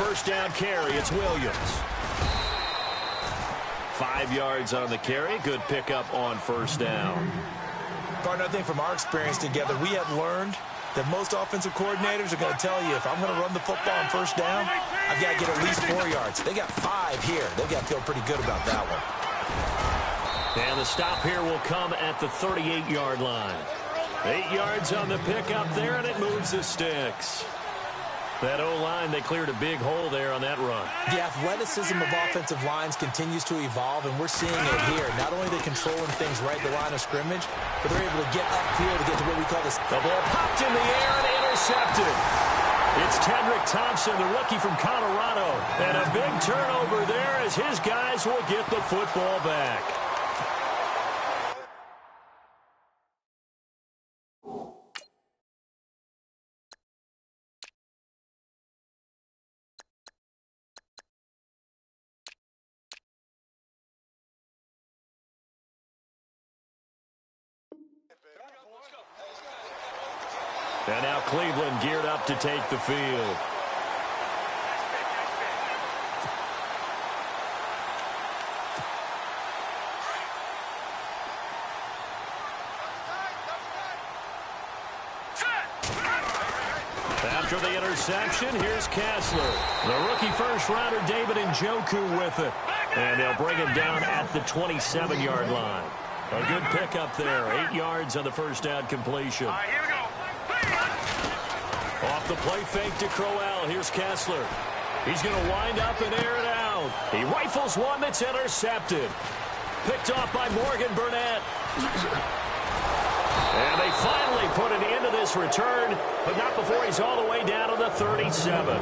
first down carry. It's Williams. 5 yards on the carry. Good pickup on first down. Partner, I think from our experience together, we have learned that most offensive coordinators are going to tell you, if I'm going to run the football on first down, I've got to get at least 4 yards. They got 5 here. They've got to feel pretty good about that one. And the stop here will come at the 38-yard line. 8 yards on the pickup there, and it moves the sticks. That O-line, they cleared a big hole there on that run. The athleticism of offensive lines continues to evolve, and we're seeing it here. Not only are they controlling things right at the line of scrimmage, but they're able to get upfield to get to what we call this. The ball popped in the air and intercepted. It's Tedrick Thompson, the rookie from Colorado. And a big turnover there as his guys will get the football back. And now Cleveland geared up to take the field. After the interception, here's Kessler. The rookie first-rounder David Njoku with it. And they'll bring him down at the 27-yard line. A good pickup there. 8 yards on the first down completion. All right, here we go. Off the play fake to Crowell. Here's Kessler. He's going to wind up and air it out. He rifles one that's intercepted. Picked off by Morgan Burnett. And they finally put an end to this return, but not before he's all the way down to the 37.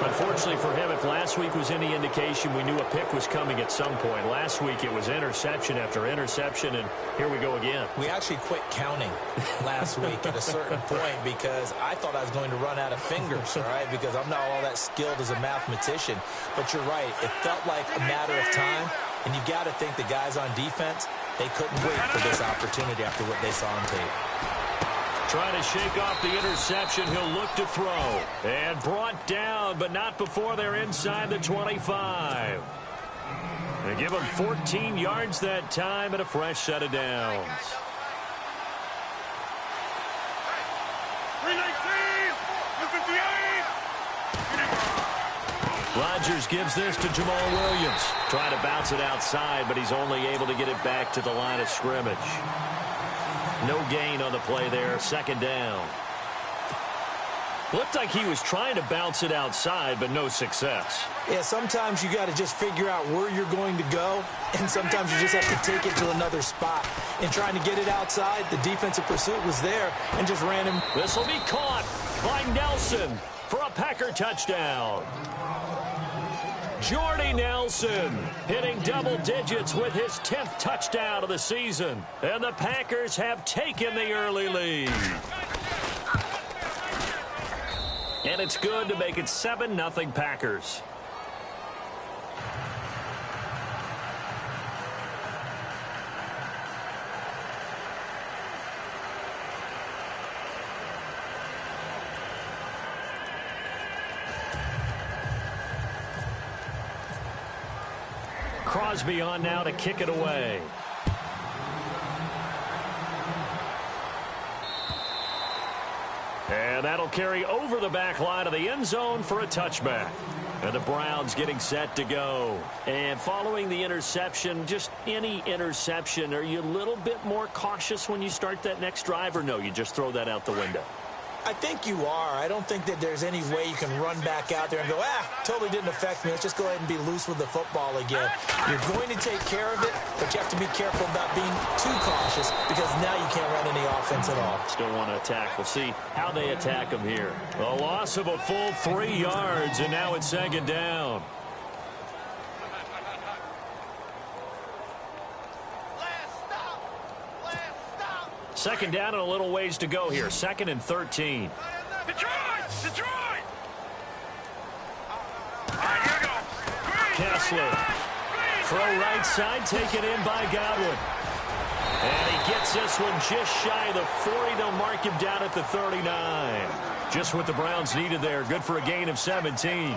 Unfortunately for him, if last week was any indication, we knew a pick was coming at some point. Last week it was interception after interception, and here we go again. We actually quit counting last week at a certain point because I thought I was going to run out of fingers, all right, because I'm not all that skilled as a mathematician. But you're right. It felt like a matter of time, and you got to think the guys on defense, they couldn't wait for this opportunity after what they saw on tape. Trying to shake off the interception. He'll look to throw. And brought down, but not before they're inside the 25. They give him 14 yards that time and a fresh set of downs. 319, 258. Rodgers gives this to Jamal Williams. Trying to bounce it outside, but he's only able to get it back to the line of scrimmage. No gain on the play there. Second down. Looked like he was trying to bounce it outside, but no success. Yeah, sometimes you got to just figure out where you're going to go, and sometimes you just have to take it to another spot. And trying to get it outside, the defensive pursuit was there and just ran him. This will be caught by Nelson for a Packer touchdown. Jordy Nelson hitting double digits with his 10th touchdown of the season. And the Packers have taken the early lead. And it's good to make it 7-0 Packers. Crosby on now to kick it away. And that'll carry over the back line of the end zone for a touchback. And the Browns getting set to go. And following the interception, just any interception, are you a little bit more cautious when you start that next drive, or no, you just throw that out the window? I think you are. I don't think that there's any way you can run back out there and go, totally didn't affect me. Let's just go ahead and be loose with the football again. You're going to take care of it, but you have to be careful about being too cautious because now you can't run any offense at all. Still want to attack. We'll see how they attack him here. A loss of a full 3 yards, and now it's second down. Second down and a little ways to go here. 2nd and 13. Detroit! All right, here we go. Kessler. Throw right side, taken in by Godwin. And he gets this one just shy of the 40. They'll mark him down at the 39. Just what the Browns needed there. Good for a gain of 17.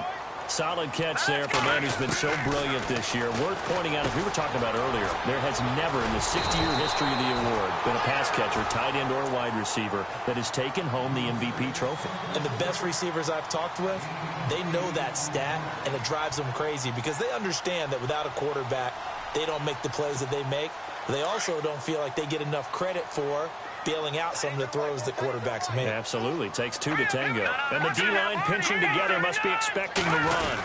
Solid catch there for a man who's been so brilliant this year. Worth pointing out, as we were talking about earlier, there has never in the 60-year history of the award been a pass catcher, tight end, or wide receiver that has taken home the MVP trophy. And the best receivers I've talked with, they know that stat, and it drives them crazy because they understand that without a quarterback, they don't make the plays that they make. They also don't feel like they get enough credit for bailing out some of the throws that quarterbacks make. Absolutely. Takes two to tango. And the D-line pinching together must be expecting the run.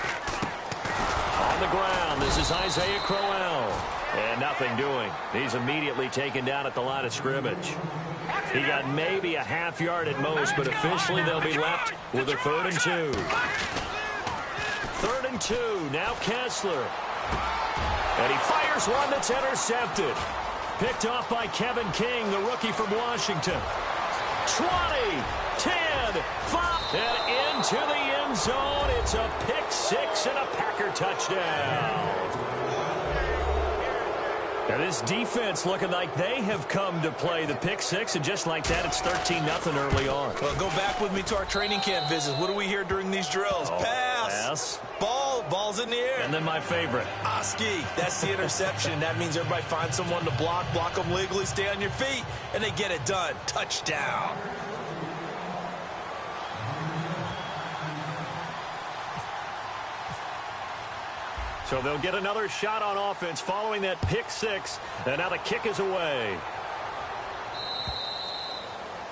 On the ground, this is Isaiah Crowell. And nothing doing. He's immediately taken down at the line of scrimmage. He got maybe a half yard at most, but officially they'll be left with a 3rd and 2. 3rd and 2. Now Kessler. And he fires one that's intercepted. Picked off by Kevin King, the rookie from Washington. 20, 10, 5, and into the end zone. It's a pick 6 and a Packer touchdown. Now this defense looking like they have come to play the pick 6, and just like that, it's 13-0 early on. Well, go back with me to our training camp visits. What do we hear during these drills? Pass. Ball's in the air. And then my favorite. Oski. That's the interception. That means everybody finds someone to block them legally, stay on your feet, and they get it done. Touchdown. So they'll get another shot on offense following that pick 6, and now the kick is away.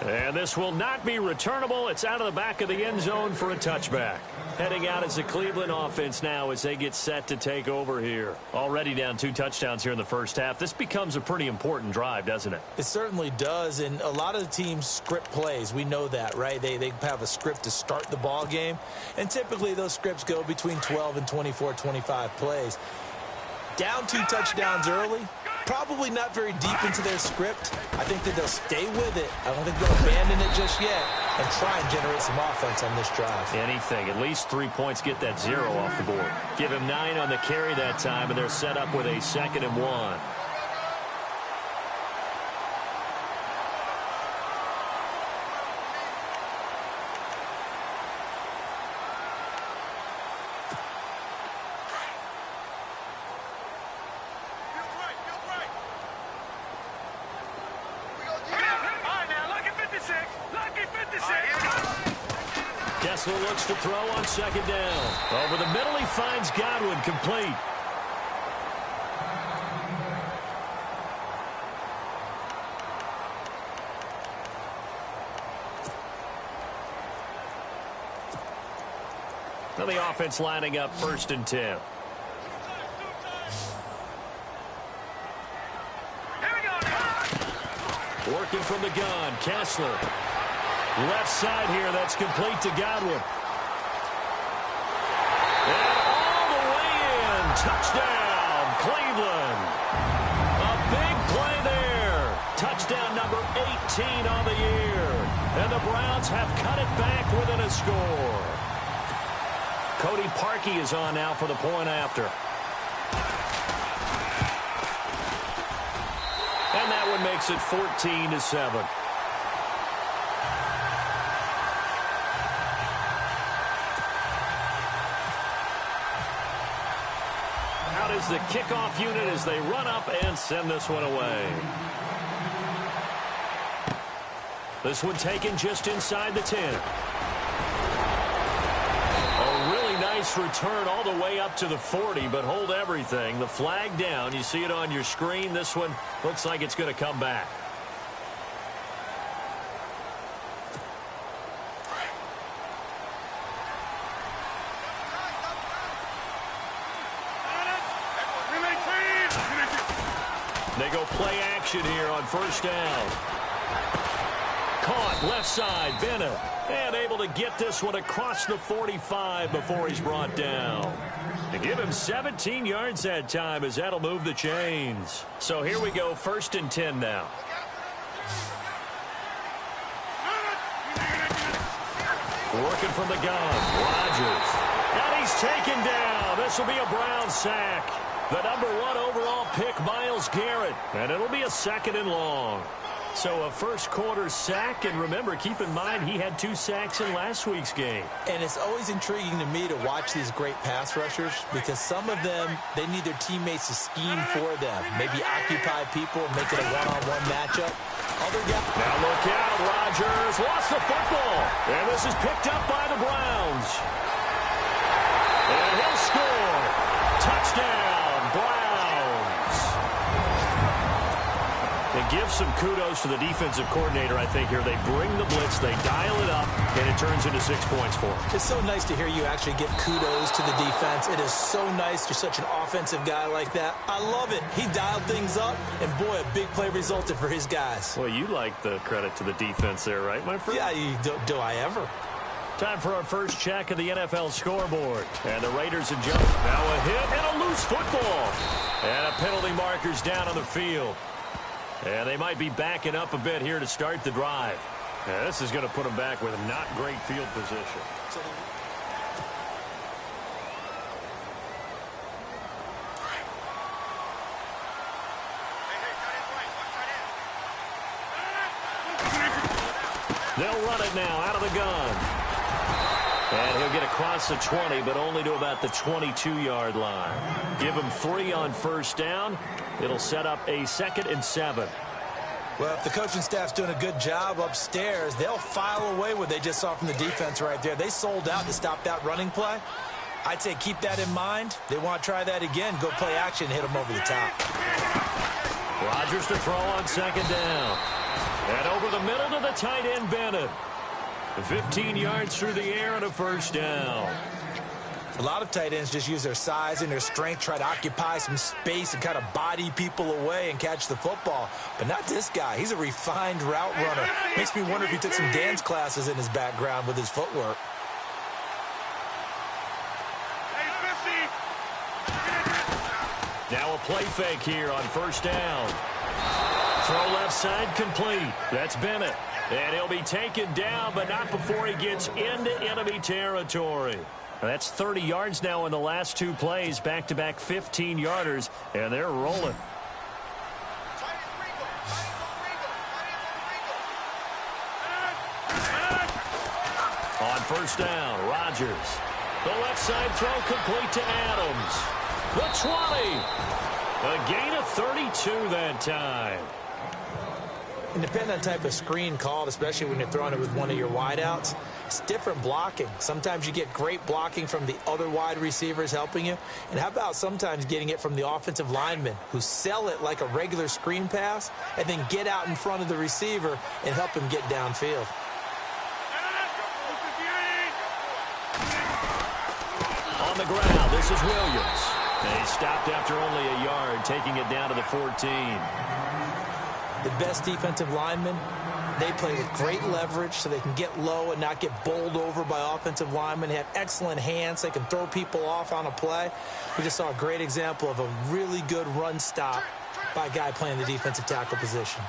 And this will not be returnable. It's out of the back of the end zone for a touchback. Heading out is the Cleveland offense now as they get set to take over here. Already down 2 touchdowns here in the first half. This becomes a pretty important drive, doesn't it? It certainly does, and a lot of the teams script plays. We know that, right? They have a script to start the ball game, and typically those scripts go between 12 and 24, 25 plays. Down 2 touchdowns early, probably not very deep into their script. I think that they'll stay with it. I don't think they'll abandon it just yet and try and generate some offense on this drive. Anything. At least 3 points, get that 0 off the board. Give him 9 on the carry that time, and they're set up with a 2nd and 1. Kessler looks to throw on 2nd down. Over the middle, he finds Godwin, complete. Now the offense lining up 1st and 10. Working from the gun, Kessler. Left side here, that's complete to Godwin. And all the way in. Touchdown, Cleveland. A big play there. Touchdown number 18 on the year. And the Browns have cut it back within a score. Cody Parkey is on now for the point after. And that one makes it 14-7. Out is the kickoff unit as they run up and send this one away. This one taken just inside the 10. A really nice return all the way up to the 40, but hold everything. The flag down. You see it on your screen. This one looks like it's going to come back. They go play action here on 1st down. Caught left side, Bennett. And able to get this one across the 45 before he's brought down. To give him 17 yards that time as that'll move the chains. So here we go, 1st and 10 now. Working from the gun, Rodgers. And he's taken down. This will be a Brown sack. The number 1 overall pick, Myles Garrett. And it'll be a 2nd and long. So a first-quarter sack, and remember, keep in mind he had 2 sacks in last week's game. And it's always intriguing to me to watch these great pass rushers because some of them, they need their teammates to scheme for them, maybe occupy people, make it a one-on-one matchup. Other guys. Now look out, Rodgers lost the football, and this is picked up by the Browns. And he'll score. Touchdown, Browns. And give some kudos to the defensive coordinator, I think, here. They bring the blitz, they dial it up, and it turns into 6 points for them. It's so nice to hear you actually give kudos to the defense. It is so nice. You're such an offensive guy like that. I love it. He dialed things up, and boy, a big play resulted for his guys. Well, you like the credit to the defense there, right, my friend? Yeah, do I ever? Time for our first check of the NFL scoreboard. And the Raiders adjust. Now a hit and a loose football. And a penalty marker's down on the field. And they might be backing up a bit here to start the drive. And this is going to put them back with a not great field position. They'll run it now out of the gun. And he'll get across the 20, but only to about the 22-yard line. Give him 3 on first down. It'll set up a 2nd and 7. Well, if the coaching staff's doing a good job upstairs, they'll file away what they just saw from the defense right there. They sold out to stop that running play. I'd say keep that in mind. They want to try that again. Go play action and hit them over the top. Rodgers to throw on 2nd down. And over the middle to the tight end, Bennett. 15 yards through the air and a first down. A lot of tight ends just use their size and their strength, try to occupy some space and kind of body people away and catch the football. But not this guy. He's a refined route runner. Makes me wonder if he took some dance classes in his background with his footwork. Now a play fake here on first down. Throw left side complete. That's Bennett. And he'll be taken down, but not before he gets into enemy territory. That's 30 yards now in the last 2 plays, back-to-back 15-yarders, and they're rolling. On first down, Rodgers. The left side throw complete to Adams. The 20. A gain of 32 that time. And depending on the type of screen called, especially when you're throwing it with one of your wideouts, it's different blocking. Sometimes you get great blocking from the other wide receivers helping you. And how about sometimes getting it from the offensive linemen who sell it like a regular screen pass and then get out in front of the receiver and help him get downfield. On the ground, this is Williams. And he stopped after only a yard, taking it down to the 14. The best defensive linemen, they play with great leverage so they can get low and not get bowled over by offensive linemen. They have excellent hands. They can throw people off on a play. We just saw a great example of a really good run stop by a guy playing the defensive tackle position.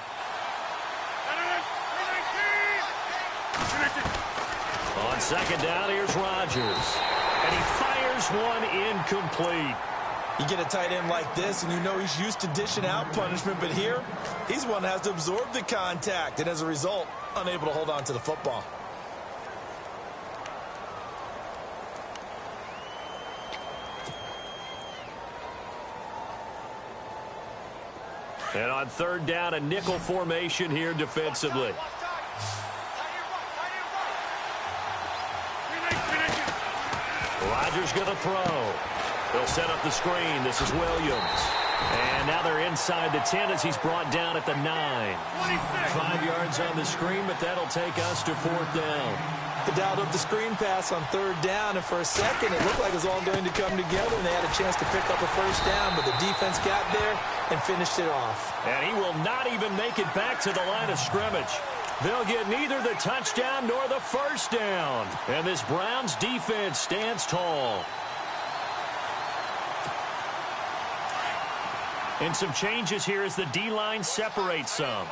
On 2nd down, here's Rodgers. And he fires one incomplete. You get a tight end like this, and you know he's used to dishing out punishment, but here, he's one that has to absorb the contact, and as a result, unable to hold on to the football. And on 3rd down, a nickel formation here defensively. Rodgers going to throw. They'll set up the screen. This is Williams. And now they're inside the 10 as he's brought down at the 9. 5 yards on the screen, but that'll take us to 4th down. They dialed up the screen pass on 3rd down, and for a second, it looked like it was all going to come together, and they had a chance to pick up a first down, but the defense got there and finished it off. And he will not even make it back to the line of scrimmage. They'll get neither the touchdown nor the first down. And this Browns defense stands tall. And some changes here as the D-line separates some.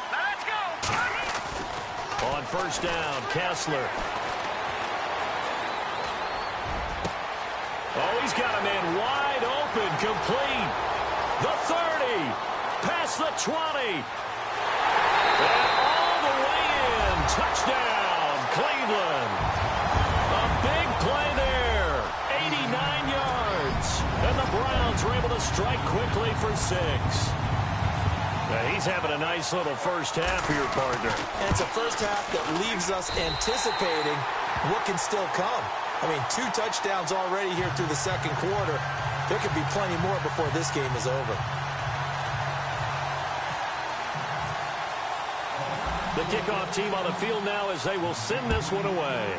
Let's go. On first down, Kessler. Oh, he's got a man wide open, complete. The 30. Pass across the 20. And all the way in. Touchdown, Cleveland. A big play there. 89 yards. And the Browns were able to strike quickly for 6. Now he's having a nice little first half here, partner. And it's a first half that leaves us anticipating what can still come. I mean, 2 touchdowns already here through the second quarter. There could be plenty more before this game is over. The kickoff team on the field now as they will send this one away.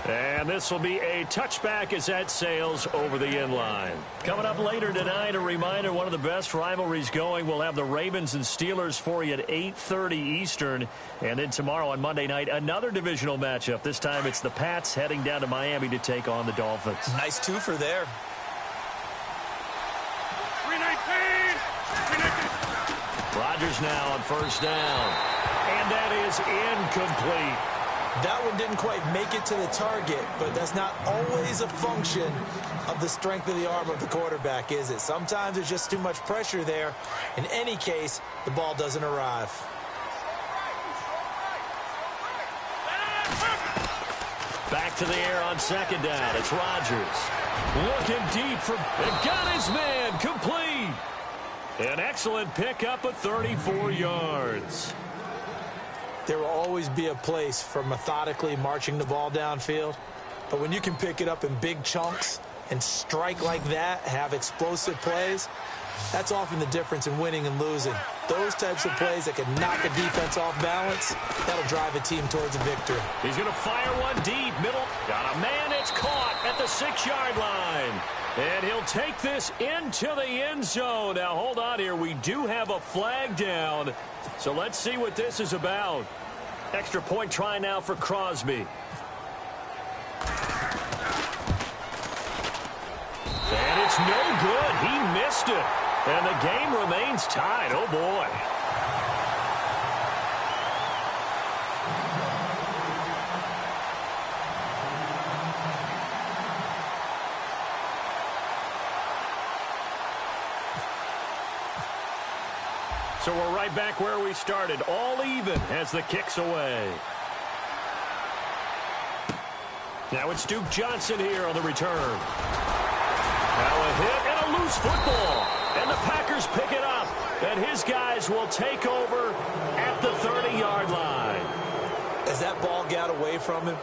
And this will be a touchback as that sails over the end line. Coming up later tonight, a reminder, one of the best rivalries going. We'll have the Ravens and Steelers for you at 8:30 Eastern. And then tomorrow on Monday night, another divisional matchup. This time it's the Pats heading down to Miami to take on the Dolphins. Nice twofer there. 319. Rodgers now on first down. And that is incomplete. That one didn't quite make it to the target, but that's not always a function of the strength of the arm of the quarterback, is it? Sometimes there's just too much pressure there. In any case, the ball doesn't arrive. Back to the air on second down. It's Rodgers. Looking deep for... And got his man complete. An excellent pickup of 34 yards. There will always be a place for methodically marching the ball downfield. But when you can pick it up in big chunks and strike like that, have explosive plays, that's often the difference in winning and losing. Those types of plays that can knock a defense off balance, that'll drive a team towards a victory. He's going to fire one deep. Middle. Got a man. It's caught at the 6-yard line. And he'll take this into the end zone. Now, hold on here. We do have a flag down. So let's see what this is about. Extra point try now for Crosby. And it's no good. He missed it. And the game remains tied. Oh, boy. So we're right back where we started. All even as the kick's away. Now it's Duke Johnson here on the return. Now a hit and a loose football. And the Packers pick it up. And his guys will take over at the 30-yard line. As that ball got away from him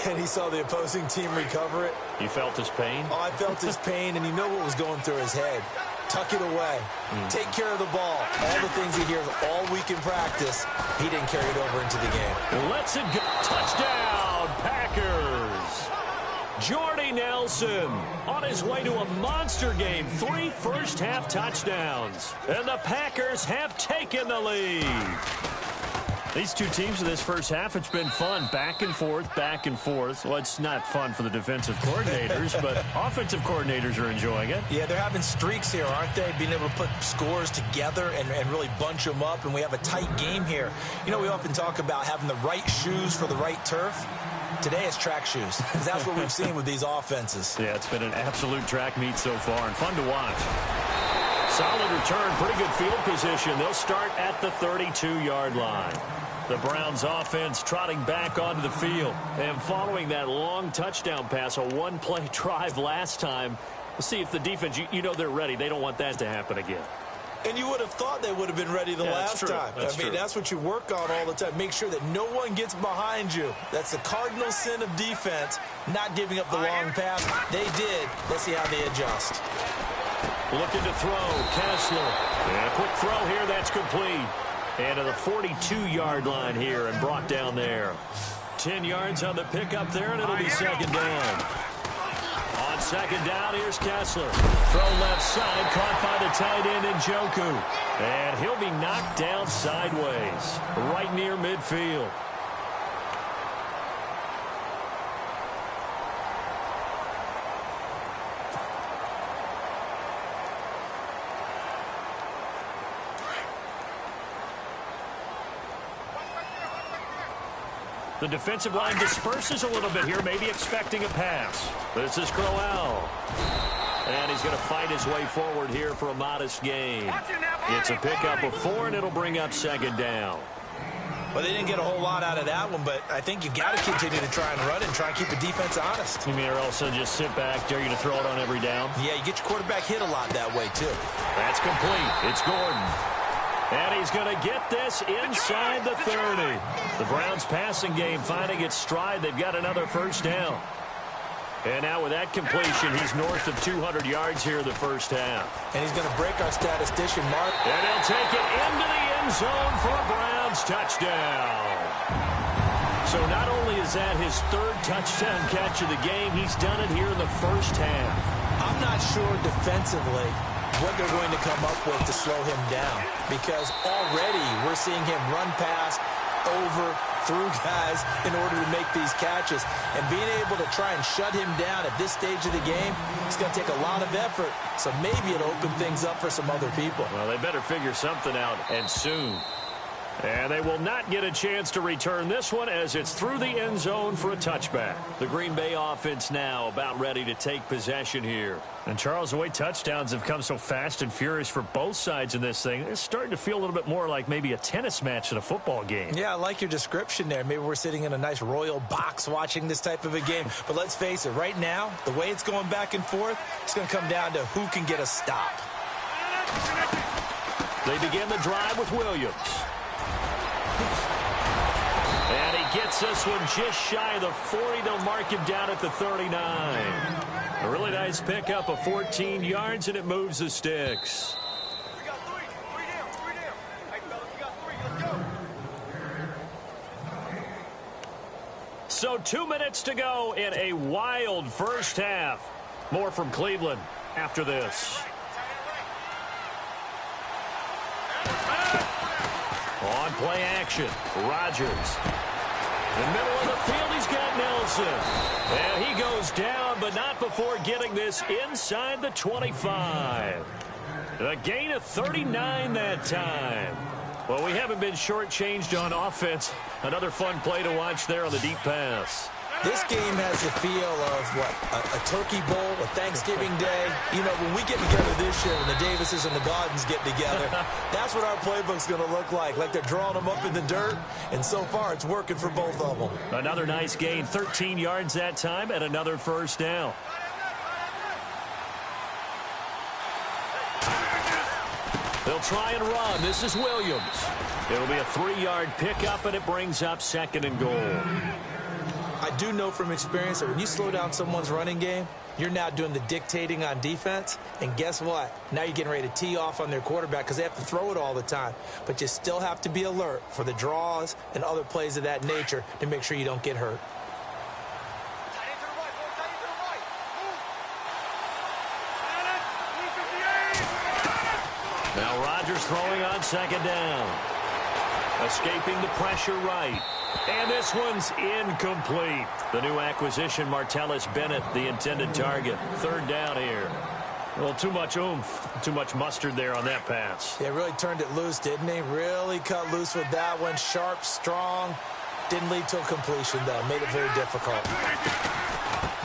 and he saw the opposing team recover it. You felt his pain? Oh, I felt his pain, and you know what was going through his head. Tuck it away. Take care of the ball. All the things he hears all week in practice, he didn't carry it over into the game. Let's it go. Touchdown, Packers. Jordy Nelson on his way to a monster game. 3 first-half touchdowns. And the Packers have taken the lead. These two teams in this first half, it's been fun. Back and forth, back and forth. Well, it's not fun for the defensive coordinators, but offensive coordinators are enjoying it. Yeah, they're having streaks here, aren't they? Being able to put scores together and really bunch them up, and we have a tight game here. You know, we often talk about having the right shoes for the right turf. Today it's track shoes, because that's what we've seen with these offenses. Yeah, it's been an absolute track meet so far, and fun to watch. Solid return, pretty good field position. They'll start at the 32-yard line. The Browns offense trotting back onto the field. And following that long touchdown pass, a one-play drive last time, we'll see if the defense, you know they're ready. They don't want that to happen again. And you would have thought they would have been ready the last time. I mean, that's what you work on all the time. Make sure that no one gets behind you. That's the cardinal sin of defense, not giving up the long pass. They did. Let's see how they adjust. Looking to throw, Kessler. And a quick throw here, that's complete. And to the 42-yard line here and brought down there. 10 yards on the pickup there, and it'll be second down. On second down, here's Kessler. Throw left side, caught by the tight end Njoku. And he'll be knocked down sideways, right near midfield. The defensive line disperses a little bit here, maybe expecting a pass. This is Crowell. And he's going to fight his way forward here for a modest gain. It's a pickup of 4, and it'll bring up second down. Well, they didn't get a whole lot out of that one, but I think you've got to continue to try and run it and try and keep the defense honest. You mean, or else they'll just sit back, dare you to throw it on every down? Yeah, you get your quarterback hit a lot that way, too. That's complete. It's Gordon. And he's going to get this inside the 30. The Browns passing game finding its stride. They've got another first down. And now with that completion, he's north of 200 yards here in the first half. And he's going to break our statistician mark. And he'll take it into the end zone for a Browns touchdown. So not only is that his 3rd touchdown catch of the game, he's done it here in the first half. I'm not sure defensively what they're going to come up with to slow him down, because already we're seeing him run past, over, through guys in order to make these catches. And being able to try and shut him down at this stage of the game, it's going to take a lot of effort. So maybe it'll open things up for some other people. Well, they better figure something out, and soon. And they will not get a chance to return this one as it's through the end zone for a touchback. The Green Bay offense now about ready to take possession here. And Charles, the way touchdowns have come so fast and furious for both sides in this thing, it's starting to feel a little bit more like maybe a tennis match than a football game. Yeah, I like your description there. Maybe we're sitting in a nice royal box watching this type of a game. But let's face it, right now, the way it's going back and forth, it's going to come down to who can get a stop. They begin the drive with Williams. And he gets this one just shy of the 40. They'll mark him down at the 39. A really nice pickup of 14 yards, and it moves the sticks. We got 3. 3 down. 3 down. Hey, fellas, we got 3. Let's go. So 2 minutes to go in a wild first half. More from Cleveland after this. On play action, Rodgers. In the middle of the field, he's got Nelson. And he goes down, but not before getting this inside the 25. A gain of 39 that time. Well, we haven't been shortchanged on offense. Another fun play to watch there on the deep pass. This game has the feel of, a turkey bowl, a Thanksgiving day. You know, when we get together this year, when the Davises and the Gardens get together, that's what our playbook's going to look like they're drawing them up in the dirt, and so far it's working for both of them. Another nice gain, 13 yards that time, and another first down. They'll try and run. This is Williams. It'll be a 3-yard pickup, and it brings up second and goal. I do know from experience that when you slow down someone's running game, you're now doing the dictating on defense. And guess what? Now you're getting ready to tee off on their quarterback because they have to throw it all the time. But you still have to be alert for the draws and other plays of that nature to make sure you don't get hurt. Now Rodgers throwing on second down. Escaping the pressure right. And this one's incomplete. The new acquisition, Martellus Bennett, the intended target. Third down here. Well, too much oomph, too much mustard there on that pass. Yeah, really turned it loose, didn't he? Really cut loose with that one. Sharp, strong. Didn't lead to a completion, though. Made it very difficult.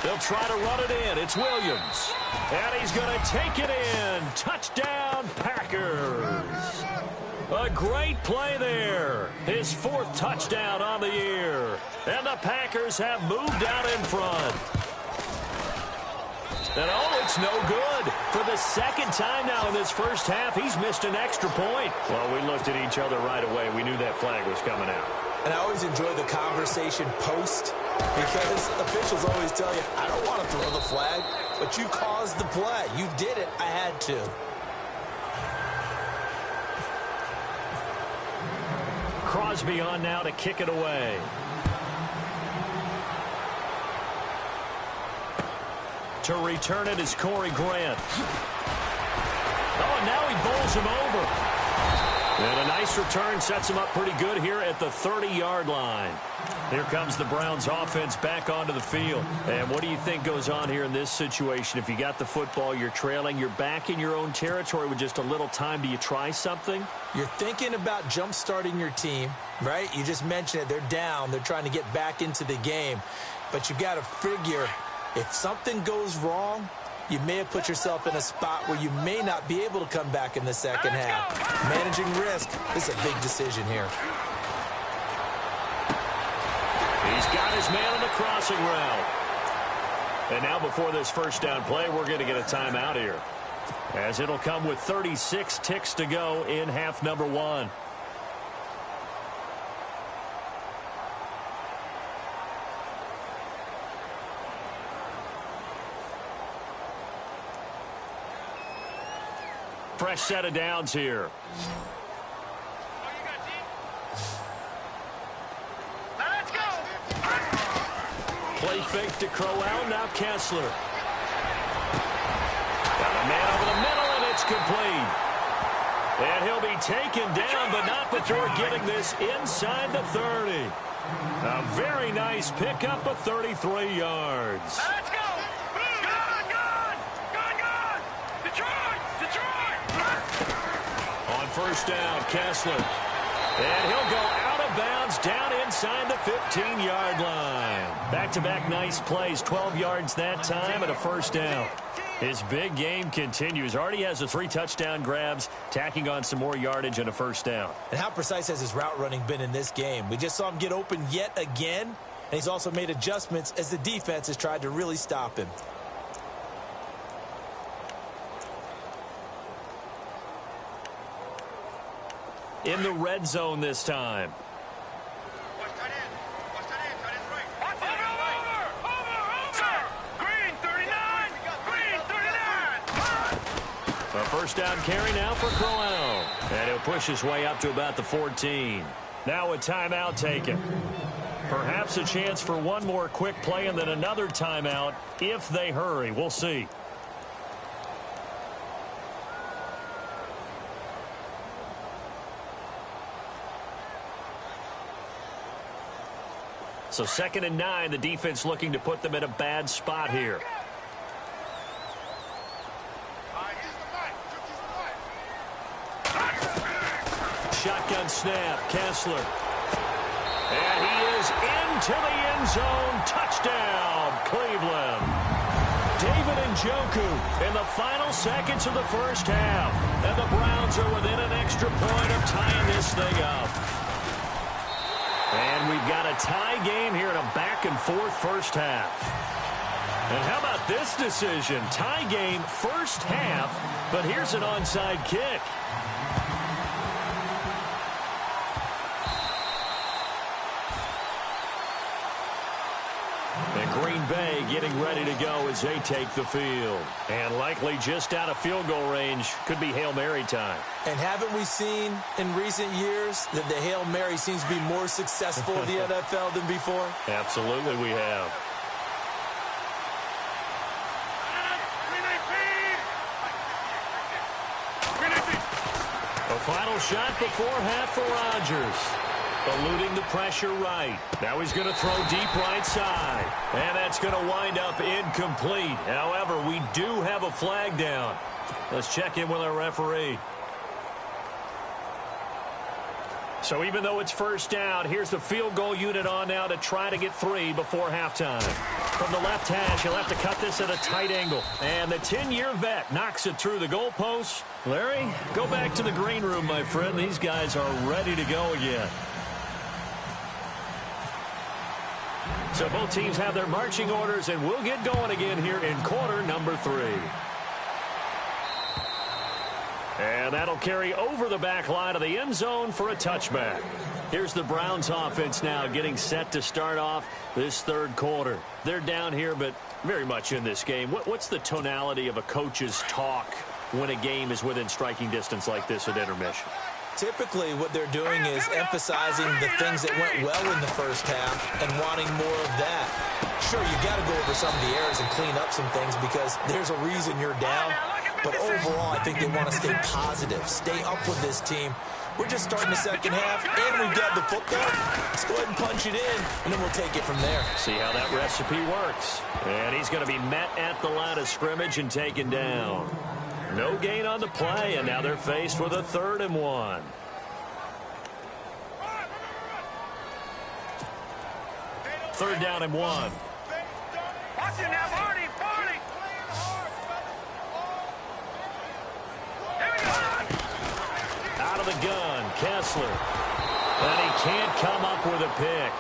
They'll try to run it in. It's Williams. And he's going to take it in. Touchdown, Packers. A great play there. His 4th touchdown on the year. And the Packers have moved out in front. And oh, it's no good. For the second time now in this first half, he's missed an extra point. Well, we looked at each other right away. We knew that flag was coming out. And I always enjoy the conversation post because officials always tell you, I don't want to throw the flag, but you caused the play. You did it. I had to. Crosby on now to kick it away. To return it is Corey Grant. Oh, and now he bowls him over. And a nice return sets him up pretty good here at the 30-yard line. Here comes the Browns offense back onto the field. And what do you think goes on here in this situation? If you got the football, you're trailing, you're back in your own territory with just a little time. Do you try something? You're thinking about jump-starting your team, right? You just mentioned it. They're down. They're trying to get back into the game. But you've got to figure if something goes wrong, you may have put yourself in a spot where you may not be able to come back in the second half. Managing risk is a big decision here. He's got his man on the crossing route. And now before this first down play, we're going to get a timeout here, as it'll come with 36 ticks to go in half number 1. Fresh set of downs here. Let's go. Play fake to Crowell, now Kessler. Got a man over the middle, and it's complete. And he'll be taken down, but not before getting this inside the 30. A very nice pickup of 33 yards. Let's go. Good. Detroit. On first down, Kessler. And he'll go out of bounds down inside the 15-yard line. Back-to-back nice plays, 12 yards that time and a first down. His big game continues. Already has the 3 touchdown grabs, tacking on some more yardage and a first down. And how precise has his route running been in this game? We just saw him get open yet again, and he's also made adjustments as the defense has tried to really stop him. In the red zone this time. Watch that in. Right. Over. Green 39. A first down carry now for Crowell. And he'll push his way up to about the 14. Now a timeout taken. Perhaps a chance for one more quick play and then another timeout if they hurry. We'll see. So 2nd and 9, the defense looking to put them in a bad spot here. Shotgun snap, Kessler. And he is into the end zone. Touchdown, Cleveland. David Njoku in the final seconds of the first half. And the Browns are within an extra point of tying this thing up. And we've got a tie game here in a back-and-forth first half. And how about this decision? Tie game first half, but here's an onside kick. And Green Bay getting ready to go as they take the field. And likely just out of field goal range. Could be Hail Mary time. And haven't we seen in recent years that the Hail Mary seems to be more successful in the NFL than before? Absolutely we have. A final shot before half for Rodgers. Eluding the pressure right. Now he's going to throw deep right side. And that's going to wind up incomplete. However, we do have a flag down. Let's check in with our referee. So even though it's first down, here's the field goal unit on now to try to get 3 before halftime. From the left hash, he'll have to cut this at a tight angle. And the 10-year vet knocks it through the goalpost. Larry, go back to the green room, my friend. These guys are ready to go again. So both teams have their marching orders, and we'll get going again here in quarter number 3. And that'll carry over the back line of the end zone for a touchback. Here's the Browns offense now getting set to start off this third quarter. They're down here, but very much in this game. What's the tonality of a coach's talk when a game is within striking distance like this at intermission? Typically, what they're doing is emphasizing the things that went well in the first half and wanting more of that. Sure, you got to go over some of the errors and clean up some things because there's a reason you're down. But overall, I think they want to stay positive, stay up with this team. We're just starting the second half, and we've got the football. Let's go ahead and punch it in, and then we'll take it from there. See how that recipe works. And he's going to be met at the line of scrimmage and taken down. No gain on the play, and now they're faced with a 3rd and 1. Third down and 1. Watch it now, Barney. the gun. Kessler. And he can't come up with a pick.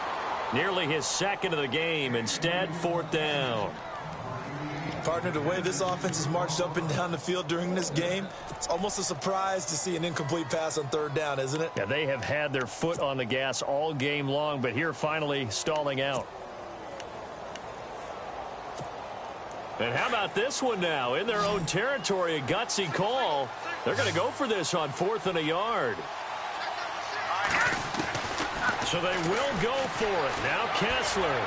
Nearly his second of the game. Instead, fourth down. Partner, the way this offense has marched up and down the field during this game, it's almost a surprise to see an incomplete pass on third down, isn't it? Yeah, they have had their foot on the gas all game long, but here finally stalling out. And how about this one now? In their own territory, a gutsy call. They're going to go for this on 4th and a yard. So they will go for it. Now Kessler.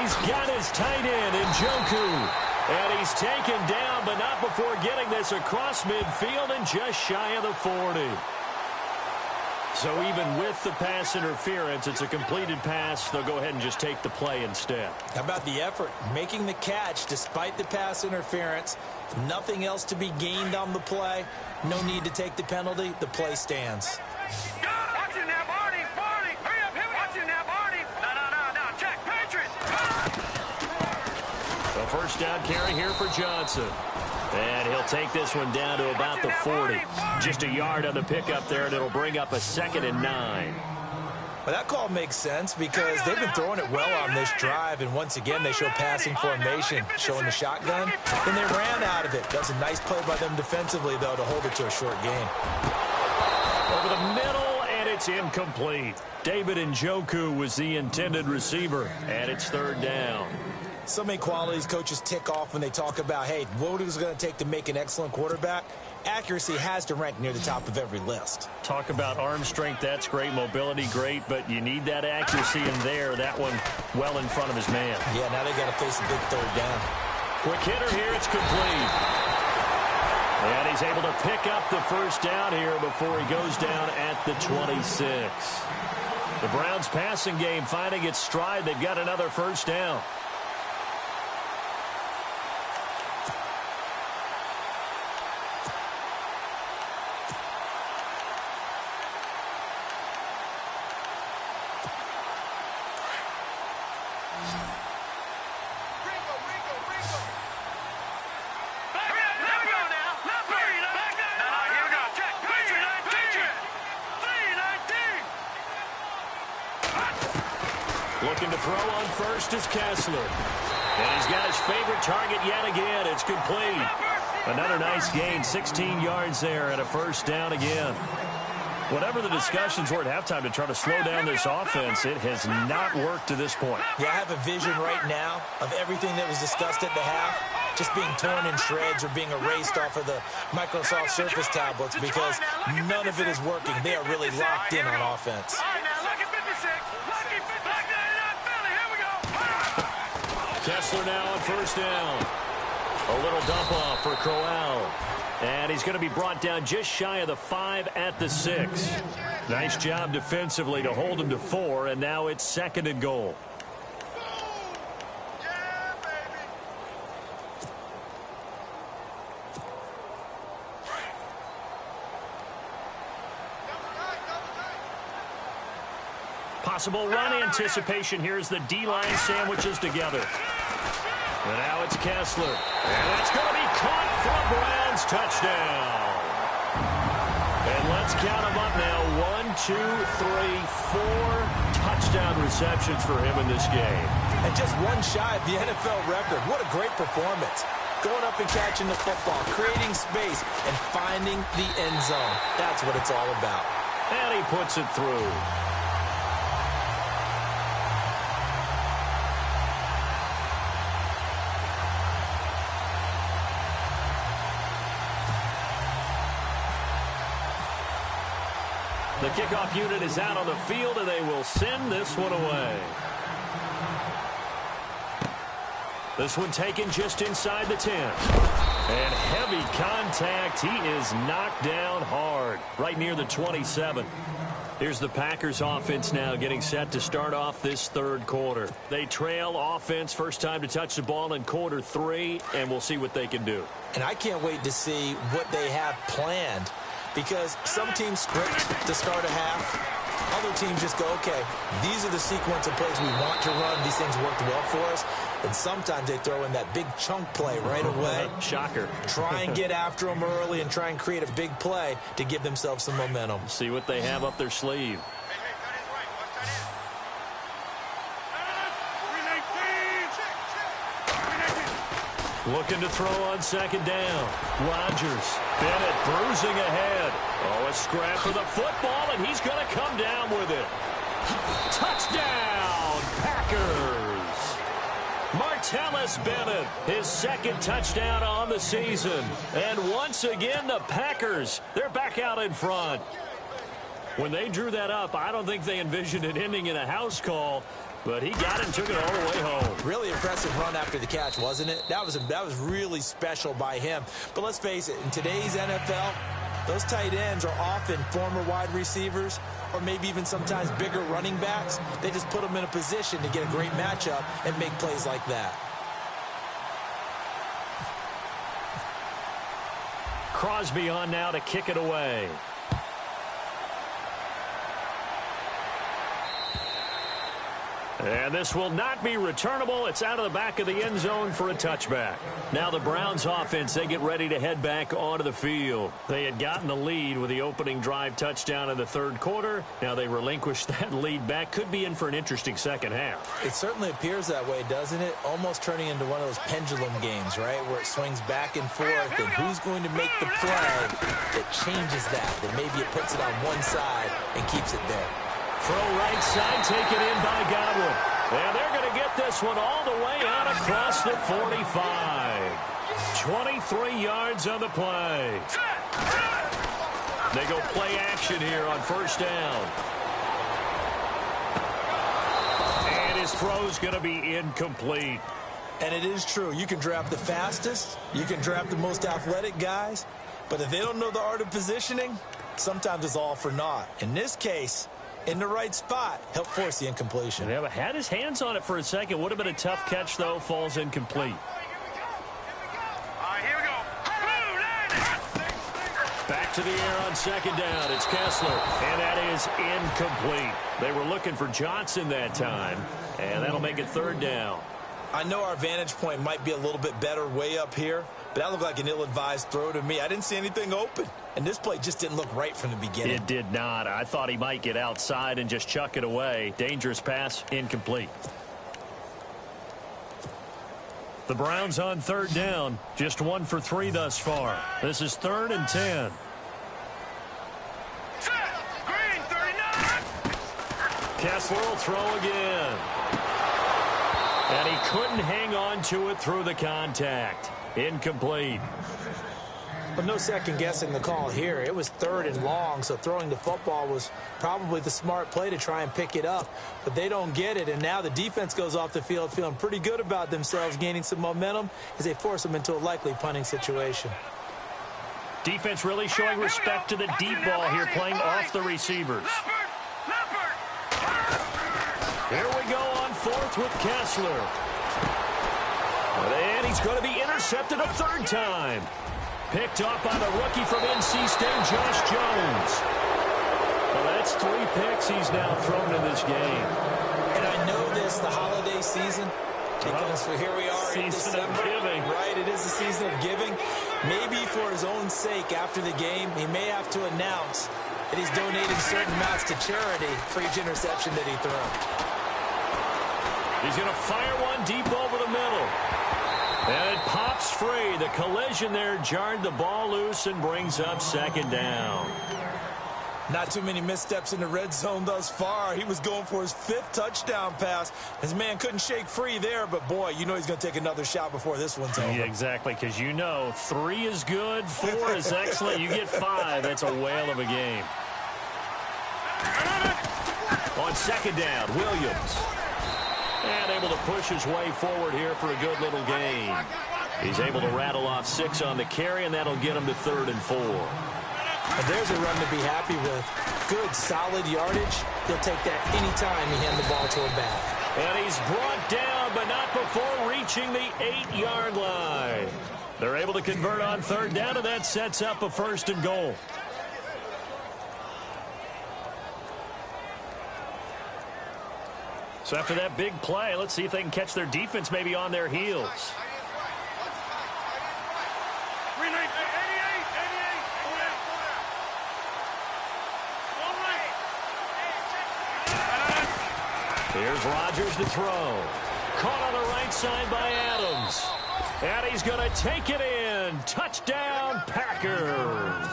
He's got his tight end, Njoku. And he's taken down, but not before getting this across midfield and just shy of the 40. So even with the pass interference, it's a completed pass. They'll go ahead and just take the play instead. How about the effort? Making the catch despite the pass interference. Nothing else to be gained on the play. No need to take the penalty. The play stands. First down carry here for Johnson. And he'll take this one down to about the 40. Just a yard on the pickup there, and it'll bring up a 2nd and 9. Well, that call makes sense because they've been throwing it well on this drive, and once again they show passing formation, showing the shotgun, and they ran out of it. That's a nice play by them defensively, though, to hold it to a short gain. Over the middle, and it's incomplete. David Njoku was the intended receiver, and it's 3rd down. So many qualities coaches tick off when they talk about, hey, what is it going to take to make an excellent quarterback? Accuracy has to rank near the top of every list. Talk about arm strength, that's great. Mobility, great, but you need that accuracy in there. That one well in front of his man. Yeah, now they got to face a big 3rd down. Quick hitter here, it's complete. And he's able to pick up the first down here before he goes down at the 26. The Browns passing game finding its stride. They've got another first down. Looking to throw on first is Kessler. And he's got his favorite target yet again. It's complete. Another nice gain, 16 yards there and a first down again. Whatever the discussions were at halftime to try to slow down this offense, it has not worked to this point. Yeah, I have a vision right now of everything that was discussed at the half just being torn in shreds or being erased off of the Microsoft Surface tablets because none of it is working. They are really locked in on offense. Kessler now on first down. A little dump off for Crowell. And he's going to be brought down just shy of the 5 at the 6. Nice job defensively to hold him to 4, and now it's 2nd and goal. Possible run anticipation here as the D-line sandwiches together. And now it's Kessler. And that's going to be caught for a Browns touchdown. And let's count them up now. 1, 2, 3, 4 touchdown receptions for him in this game. And just one shy of the NFL record. What a great performance. Going up and catching the football, creating space, and finding the end zone. That's what it's all about. And he puts it through. The kickoff unit is out on the field, and they will send this one away. This one taken just inside the 10. And heavy contact. He is knocked down hard, right near the 27. Here's the Packers offense now getting set to start off this 3rd quarter. They trail offense, first time to touch the ball in quarter 3, and we'll see what they can do. And I can't wait to see what they have planned. Because some teams script to start a half. Other teams just go, okay, these are the sequence of plays we want to run. These things worked well for us. And sometimes they throw in that big chunk play right away. Shocker. Try and get after them early and try and create a big play to give themselves some momentum. See what they have up their sleeve. Looking to throw on second down. Rodgers. Bennett bruising ahead. Oh, a scrap for the football, and he's going to come down with it. Touchdown, Packers. Martellus Bennett, his second touchdown on the season. And once again, the Packers, they're back out in front. When they drew that up, I don't think they envisioned it ending in a house call. But he got it and took it all the way home. Really impressive run after the catch, wasn't it? That was really special by him. But let's face it, in today's NFL, those tight ends are often former wide receivers or maybe even sometimes bigger running backs. They just put them in a position to get a great matchup and make plays like that. Crosby on now to kick it away. And this will not be returnable. It's out of the back of the end zone for a touchback. Now the Browns offense, they get ready to head back onto the field. They had gotten the lead with the opening drive touchdown in the third quarter. Now they relinquished that lead back. Could be in for an interesting second half. It certainly appears that way, doesn't it? Almost turning into one of those pendulum games, right, where it swings back and forth, and who's going to make the play that changes that maybe it puts it on one side and keeps it there. Throw right side, taken in by Godwin. And they're going to get this one all the way out across the 45. 23 yards on the play. They go play action here on first down. And his throw's going to be incomplete. And it is true. You can draft the fastest. You can draft the most athletic guys. But if they don't know the art of positioning, sometimes it's all for naught. In this case, in the right spot, help force the incompletion. Yeah, but had his hands on it for a second. Would have been a tough catch, though. Falls incomplete. Here we go. Back to the air on second down. It's Kessler, and that is incomplete. They were looking for Johnson that time, and that'll make it third down. I know our vantage point might be a little bit better way up here, but that looked like an ill-advised throw to me. I didn't see anything open, and this play just didn't look right from the beginning. It did not. I thought he might get outside and just chuck it away. Dangerous pass, incomplete. The Browns on third down, just 1 for 3 thus far. This is 3rd and 10. Green, 39. Kessler will throw again. And he couldn't hang on to it through the contact. Incomplete. But no second guessing the call here. It was 3rd and long, so throwing the football was probably the smart play to try and pick it up. But they don't get it, and now the defense goes off the field feeling pretty good about themselves, gaining some momentum as they force them into a likely punting situation. Defense really showing respect to the deep ball here, playing off the receivers. Here we go on 4th with Kessler. And he's going to be intercepted a 3rd time. Picked up by the rookie from NC State, Josh Jones. Well, that's 3 picks he's now thrown in this game. And I know this, the holiday season, because here we are in December. Season of giving. Right, it is the season of giving. Maybe for his own sake after the game, he may have to announce that he's donating certain amounts to charity for each interception that he threw. He's going to fire one deep over the middle. And it pops free. The collision there jarred the ball loose and brings up 2nd down. Not too many missteps in the red zone thus far. He was going for his 5th touchdown pass. His man couldn't shake free there, but boy, you know he's going to take another shot before this one's over. Yeah, exactly, because you know 3 is good, 4 is excellent. You get 5, that's a whale of a game. On 2nd down, Williams. And able to push his way forward here for a good little gain. He's able to rattle off 6 on the carry, and that'll get him to 3rd and 4. And there's a run to be happy with. Good, solid yardage. He'll take that anytime you hand the ball to him back. And he's brought down, but not before reaching the 8-yard line. They're able to convert on 3rd down, and that sets up a 1st and goal. So after that big play, let's see if they can catch their defense maybe on their heels. Here's Rodgers to throw. Caught on the right side by Adams. And he's going to take it in. Touchdown, Packers.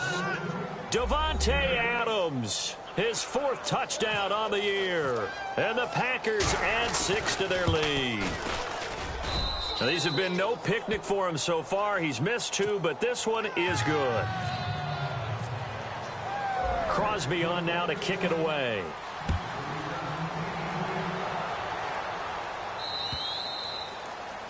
Davante Adams, his 4th touchdown on the year. And the Packers add 6 to their lead. Now, these have been no picnic for him so far. He's missed 2, but this one is good. Crosby on now to kick it away.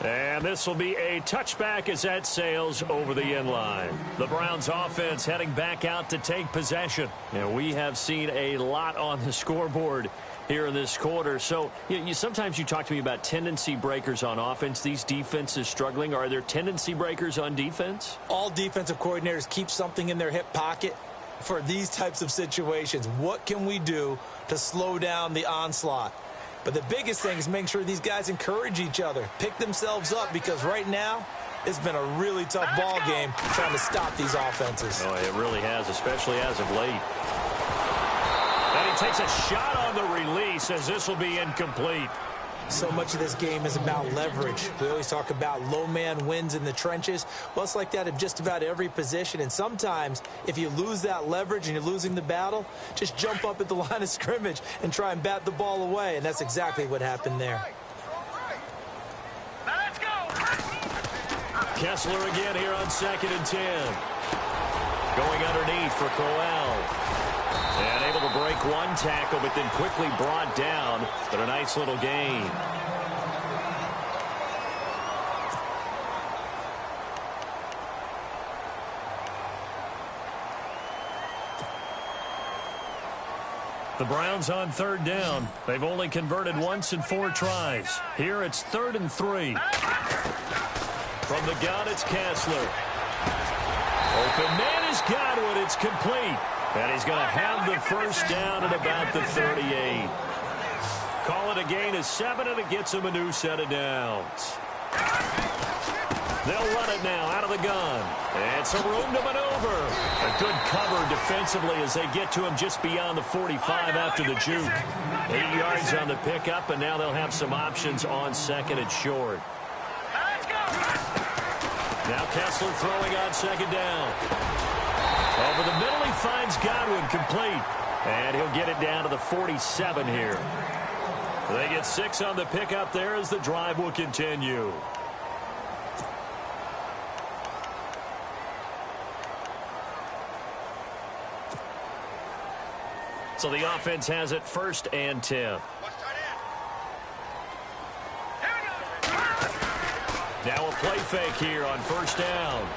And this will be a touchback as that sails over the end line. The Browns offense heading back out to take possession. And we have seen a lot on the scoreboard here in this quarter. So sometimes you talk to me about tendency breakers on offense. These defenses struggling. Are there tendency breakers on defense? All defensive coordinators keep something in their hip pocket for these types of situations. What can we do to slow down the onslaught? But the biggest thing is making sure these guys encourage each other, pick themselves up, because right now it's been a really tough ball game trying to stop these offenses. Oh, it really has, especially as of late. And he takes a shot on the release as this will be incomplete. So much of this game is about leverage. We always talk about low man wins in the trenches. Well, it's like that in just about every position. And sometimes, if you lose that leverage and you're losing the battle, just jump up at the line of scrimmage and try and bat the ball away. And that's exactly what happened there. Kessler again here on 2nd and 10. Going underneath for Crowell. And able to break one tackle, but then quickly brought down. But a nice little gain. The Browns on 3rd down. They've only converted once in 4 tries. Here it's 3rd and 3. From the gun, it's Kessler. Open man is Godwin. It's complete. And he's going to have the first down at about the 38. Call it a gain of 7, and it gets him a new set of downs. They'll run it now out of the gun. And some room to maneuver. A good cover defensively as they get to him just beyond the 45 after the juke. 8 yards on the pickup, and now they'll have some options on 2nd and short. Now Kessler throwing on 2nd down. Over the middle, he finds Godwin complete. And he'll get it down to the 47 here. They get 6 on the pickup there as the drive will continue. So the offense has it 1st and 10. Now a play fake here on 1st down.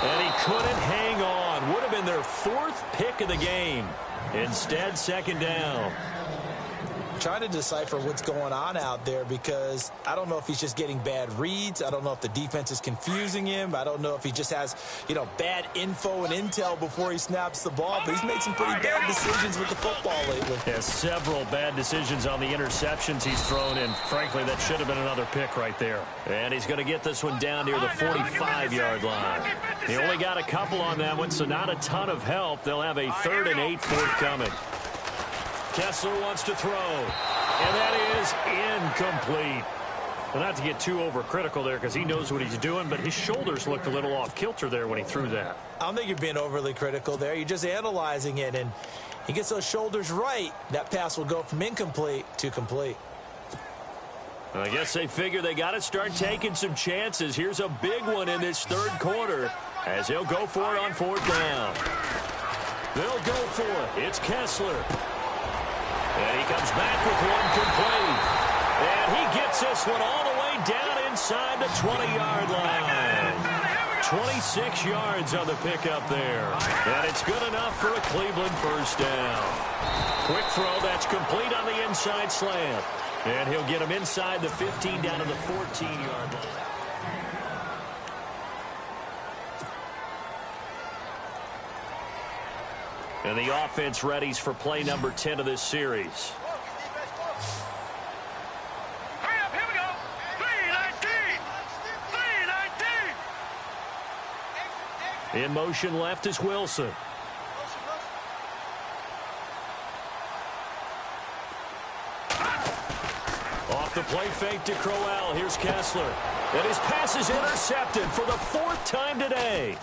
And he couldn't hang on. Would have been their 4th pick of the game. Instead, 2nd down. Trying to decipher what's going on out there, because I don't know if he's just getting bad reads. I don't know if the defense is confusing him. I don't know if he just has, bad info and intel before he snaps the ball. But he's made some pretty bad decisions with the football lately. Has several bad decisions on the interceptions he's thrown in. Frankly, that should have been another pick right there. And he's going to get this one down near the 45-yard line. He only got a couple on that one, so not a ton of help. They'll have a 3rd and 8 forthcoming. Kessler wants to throw, and that is incomplete. Well, not to get too overcritical there because he knows what he's doing, but his shoulders looked a little off kilter there when he threw that. I don't think you're being overly critical there. You're just analyzing it, and he gets those shoulders right. That pass will go from incomplete to complete. I guess they figure they got to start taking some chances. Here's a big one in this 3rd quarter as he'll go for it on 4th down. They'll go for it. It's Kessler. And he comes back with one complete. And he gets this one all the way down inside the 20-yard line. 26 yards on the pickup there. And it's good enough for a Cleveland 1st down. Quick throw, that's complete on the inside slant. And he'll get him inside the 15 down to the 14-yard line. And the offense readies for play number 10 of this series. In motion left is Wilson. Off the play fake to Crowell. Here's Kessler. And his pass is intercepted for the 4th time today.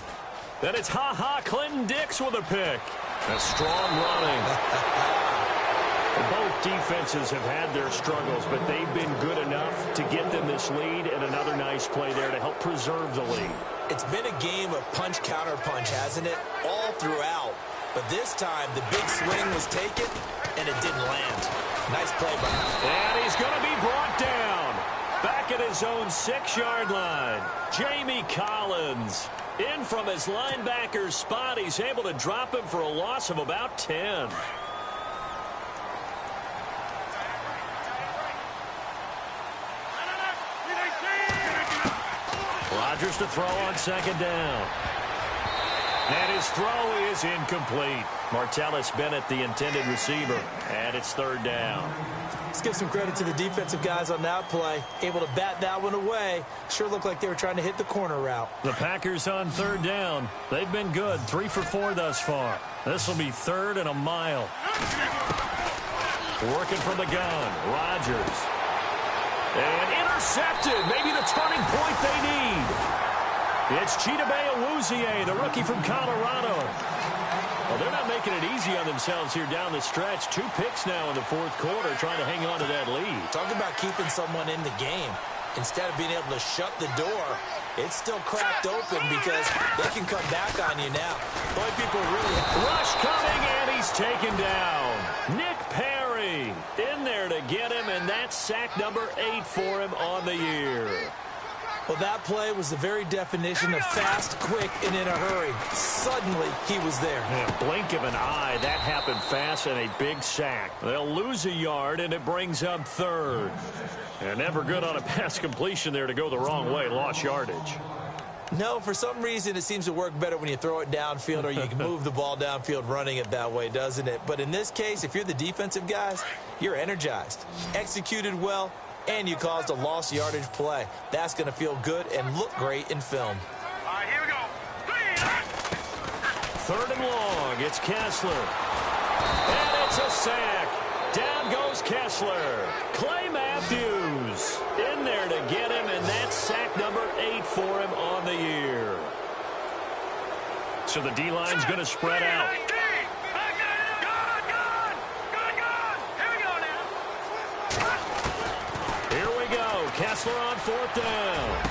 Then it's Clinton Dix with a pick. A strong running. Both defenses have had their struggles, but they've been good enough to get them this lead, and another nice play there to help preserve the lead. It's been a game of punch-counter-punch, hasn't it? All throughout. But this time, the big swing was taken, and it didn't land. Nice play by him. And he's going to be brought down. Back at his own 6-yard line. Jamie Collins. In from his linebacker's spot. He's able to drop him for a loss of about 10. Rodgers to throw on 2nd down. And his throw is incomplete. Martellus Bennett, the intended receiver. And it's 3rd down. Let's give some credit to the defensive guys on that play. Able to bat that one away. Sure looked like they were trying to hit the corner route. The Packers on 3rd down. They've been good. 3 for 4 thus far. This will be 3rd and a mile. Working from the gun. Rodgers. And intercepted. Maybe the turning point they need. It's Chidobe Awuzie, the rookie from Colorado. Well, they're not making it easy on themselves here down the stretch. 2 picks now in the 4th quarter, trying to hang on to that lead. Talking about keeping someone in the game. Instead of being able to shut the door, it's still cracked open because they can come back on you now. The only people really rush coming, and he's taken down. Nick Perry in there to get him, and that's sack number 8 for him on the year. Well, that play was the very definition of fast, quick, and in a hurry. Suddenly, he was there. Yeah, blink of an eye, that happened fast, and a big sack. They'll lose a yard, and it brings up 3rd. And never good on a pass completion there to go the wrong way. Lost yardage. No, for some reason, it seems to work better when you throw it downfield or you can move the ball downfield running it that way, doesn't it? But in this case, if you're the defensive guys, you're energized, executed well, and you caused a lost yardage play. That's going to feel good and look great in film. All right, here we go. 3rd and long. It's Kessler. And it's a sack. Down goes Kessler. Clay Matthews in there to get him, and that's sack number 8 for him on the year. So the D-line's going to spread out. Kessler on 4th down.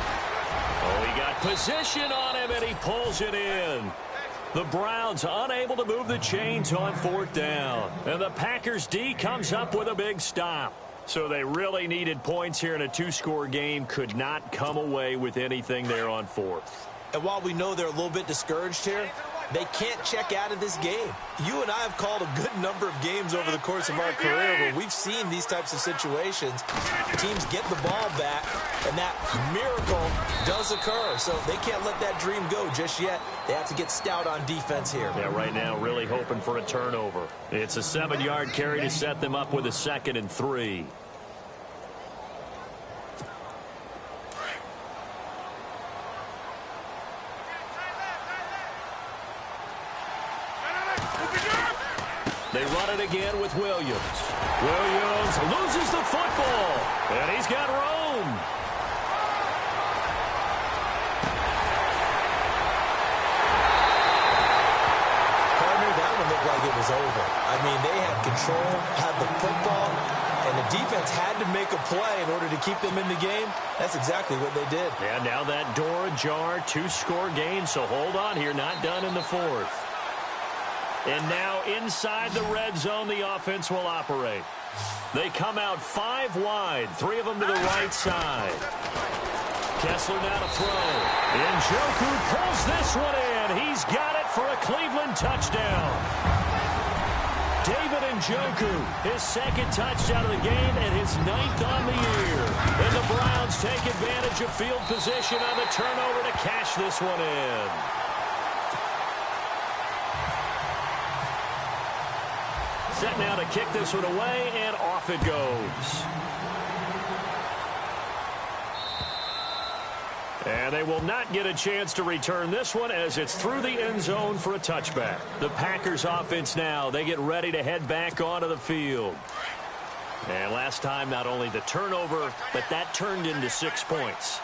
Oh, he got position on him, and he pulls it in. The Browns unable to move the chains on 4th down. And the Packers D comes up with a big stop. So they really needed points here in a 2-score game. Could not come away with anything there on 4th. And while we know they're a little bit discouraged here, they can't check out of this game. You and I have called a good number of games over the course of our career where we've seen these types of situations. Teams get the ball back, and that miracle does occur. So they can't let that dream go just yet. They have to get stout on defense here. Yeah, right now really hoping for a turnover. It's a 7-yard carry to set them up with a 2nd and 3. They run it again with Williams. Williams loses the football, and he's got room. Partner, that one looked like it was over. I mean, they had control, had the football, and the defense had to make a play in order to keep them in the game. That's exactly what they did. And now that door ajar, 2-score game, so hold on here, not done in the 4th. And now inside the red zone, the offense will operate. They come out 5 wide, 3 of them to the right side. Kessler now to throw. Njoku pulls this one in. He's got it for a Cleveland touchdown. David Njoku, his 2nd touchdown of the game and his 9th on the year. And the Browns take advantage of field position on the turnover to cash this one in. Set now to kick this one away, and off it goes. And they will not get a chance to return this one as it's through the end zone for a touchback. The Packers offense now, they get ready to head back onto the field. And last time, not only the turnover, but that turned into 6 points.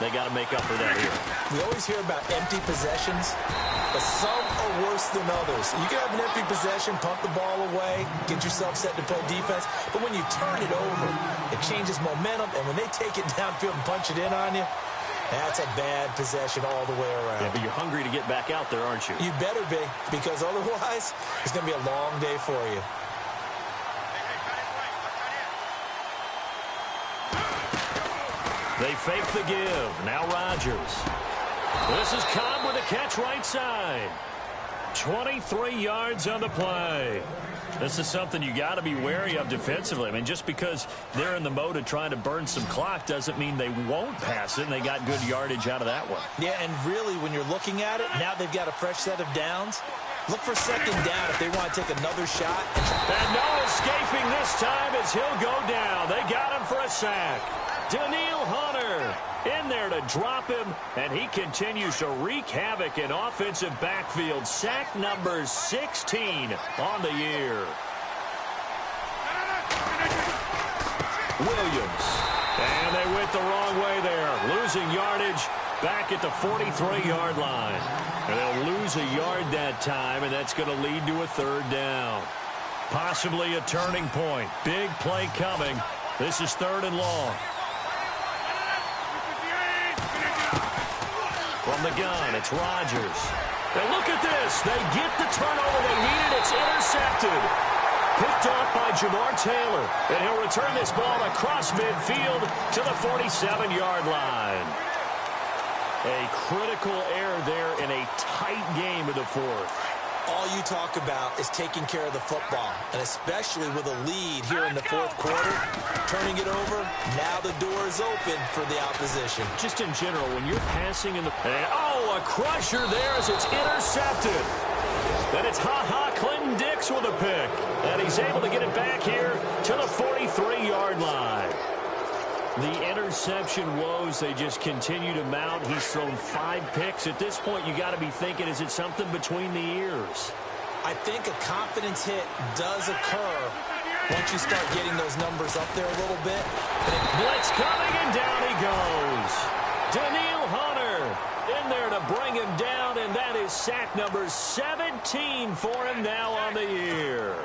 They got to make up for that here. We always hear about empty possessions, but some are worse than others. You can have an empty possession, pump the ball away, get yourself set to play defense, but when you turn it over, it changes momentum, and when they take it downfield and punch it in on you, that's a bad possession all the way around. Yeah, but you're hungry to get back out there, aren't you? You better be, because otherwise, it's going to be a long day for you. They fake the give. Now Rodgers. This is Cobb with a catch right side. 23 yards on the play. This is something you got to be wary of defensively. I mean, just because they're in the mode of trying to burn some clock doesn't mean they won't pass it, and they got good yardage out of that one. Yeah, and really, when you're looking at it, now they've got a fresh set of downs. Look for second down if they want to take another shot. And no escaping this time as he'll go down. They got him for a sack. Daniil Hunter in there to drop him, and he continues to wreak havoc in offensive backfield. Sack number 16 on the year. Williams. And they went the wrong way there, losing yardage back at the 43-yard line. And they'll lose a yard that time, and that's going to lead to a third down. Possibly a turning point. Big play coming. This is 3rd and long. From the gun, it's Rodgers. And look at this. They get the turnover they needed. It's intercepted. Picked off by Jamar Taylor. And he'll return this ball across midfield to the 47-yard line. A critical error there in a tight game in the 4th. All you talk about is taking care of the football, and especially with a lead here in the 4th quarter, turning it over, now the door is open for the opposition. Just in general, when you're passing in the... Oh, a crusher there as it's intercepted. Then it's Clinton Dix with a pick, and he's able to get it back here to the 43-yard line. The interception woes, they just continue to mount. He's thrown 5 picks. At this point, you got to be thinking, is it something between the ears? I think a confidence hit does occur once you start getting those numbers up there a little bit. Blitz coming, and down he goes. Daniil Hunter in there to bring him down, and that is sack number 17 for him now on the year.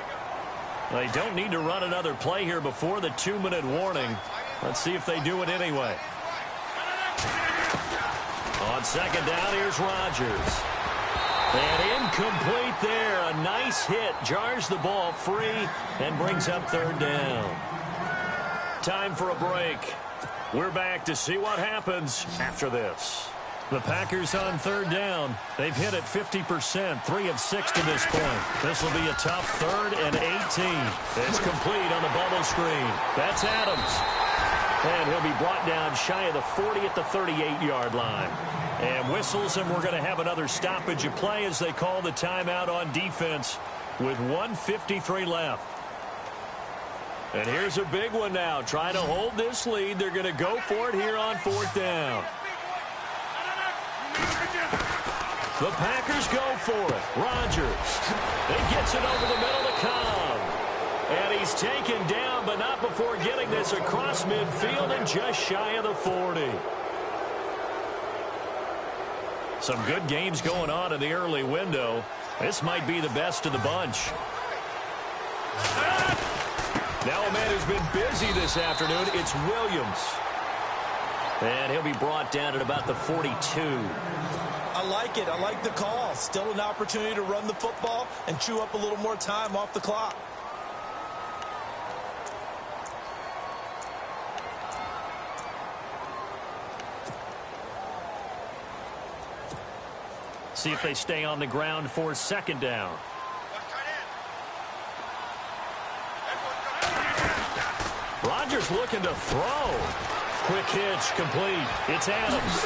They don't need to run another play here before the 2-minute warning. Let's see if they do it anyway. On second down, here's Rodgers. And incomplete there. A nice hit. Jars the ball free and brings up 3rd down. Time for a break. We're back to see what happens after this. The Packers on 3rd down. They've hit it 50%, 3 of 6 to this point. This will be a tough 3rd and 18. It's complete on the bubble screen. That's Adams. And he'll be brought down shy of the 40 at the 38-yard line. And whistles, and we're going to have another stoppage of play as they call the timeout on defense with 1:53 left. And here's a big one now. Trying to hold this lead. They're going to go for it here on 4th down. The Packers go for it. Rodgers. He gets it over the middle to Cobb. And he's taken down, but not before getting this across midfield and just shy of the 40. Some good games going on in the early window. This might be the best of the bunch. Now a man who's been busy this afternoon, it's Williams. And he'll be brought down at about the 42. I like it. I like the call. Still an opportunity to run the football and chew up a little more time off the clock. See if they stay on the ground for 2nd down. Rodgers looking to throw. Quick hitch complete. It's Adams.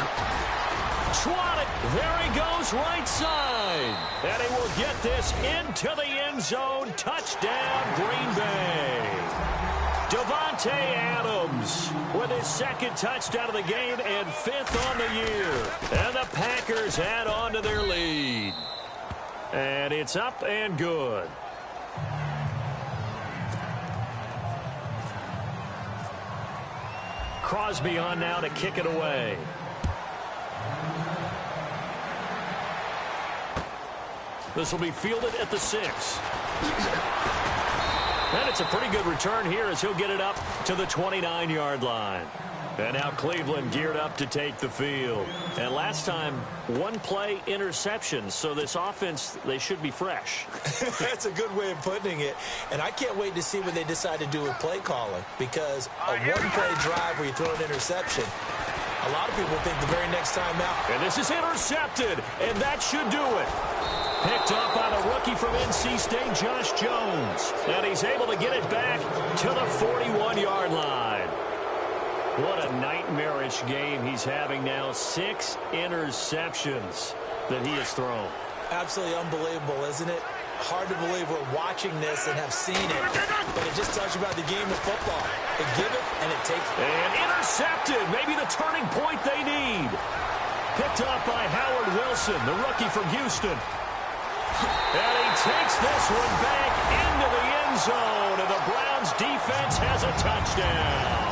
Swatted. There he goes right side. And he will get this into the end zone. Touchdown, Green Bay. Devontae Adams with his second touchdown of the game and 5th on the year. And the Packers add on to their lead. And it's up and good. Crosby on now to kick it away. This will be fielded at the 6. And it's a pretty good return here as he'll get it up to the 29-yard line. And now Cleveland geared up to take the field. And last time, one play interception. So this offense, they should be fresh. That's a good way of putting it. And I can't wait to see what they decide to do with play calling. Because a one-play drive where you throw an interception, a lot of people think the very next time out. And this is intercepted. And that should do it. Picked up by the rookie from NC State, Josh Jones. And he's able to get it back to the 41-yard line. What a nightmarish game he's having now. 6 interceptions that he has thrown. Absolutely unbelievable, isn't it? Hard to believe we're watching this and have seen it. But it just tells you about the game of football. They give it and it takes it. And intercepted. Maybe the turning point they need. Picked up by Howard Wilson, the rookie from Houston. And he takes this one back into the end zone. And the Browns defense has a touchdown.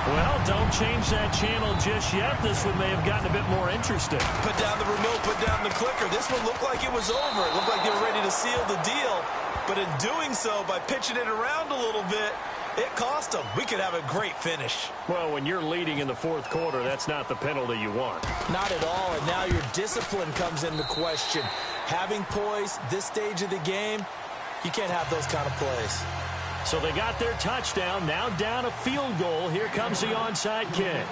Well, don't change that channel just yet. This one may have gotten a bit more interesting. Put down the remote, put down the clicker. This one looked like it was over. It looked like they were ready to seal the deal. But in doing so, by pitching it around a little bit, it cost them. We could have a great finish. Well, when you're leading in the fourth quarter, that's not the penalty you want. Not at all, and now your discipline comes into question. Having poise this stage of the game, you can't have those kind of plays. So they got their touchdown, now down a field goal. Here comes the onside kick.